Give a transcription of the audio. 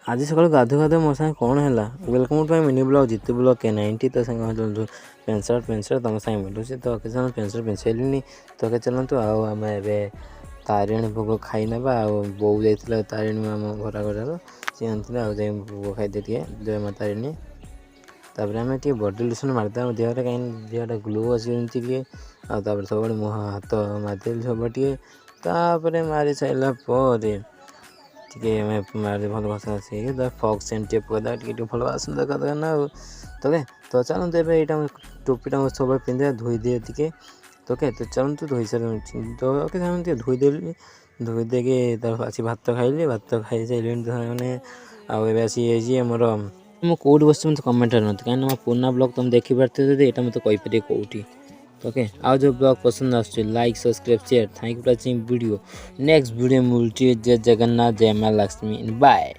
आज सकाल गाधु गाधु मो सागे कौन है welcome to my mini blog Jeetu blog के 90 तो सागे पेंट शर्ट तुम सागे मिलूँ तो अके पेंट शर्ट पिंध सारे तो अके चलतु आम ए तारिणी भोग खाई ना बो जाइए तारिणी आम घर घर सी आनते भोग खाई टे जय माँ तारिणी तापर आम टे बडी लोशन मारदे देहरे कहीं देहटा ग्लो आसके सब मुह हाथ मारदे सब टे मारी सारापर टे मारे भल घसा घसी फग सेंट टे पकड़ भल आसन देखा ना तो तो चलते यहाँ टोपीटा सब पिंधे धोई दिए टे तो तो चलते धोई सारे तो धोईदेली धोईदेकी आसी भात खाइली भात खाई सारे मैंने आमर मुझे कौटी बस मत कमेंट कहीं मो पुराना ब्लॉग तुम देखिपारे यहाँ मत कहीपर कौटी ओके आज जो ब्लॉग पसंद आस like subscribe share thank you for watching video next video मिलती जय जगन्नाथ जय माँ लक्ष्मी बाय।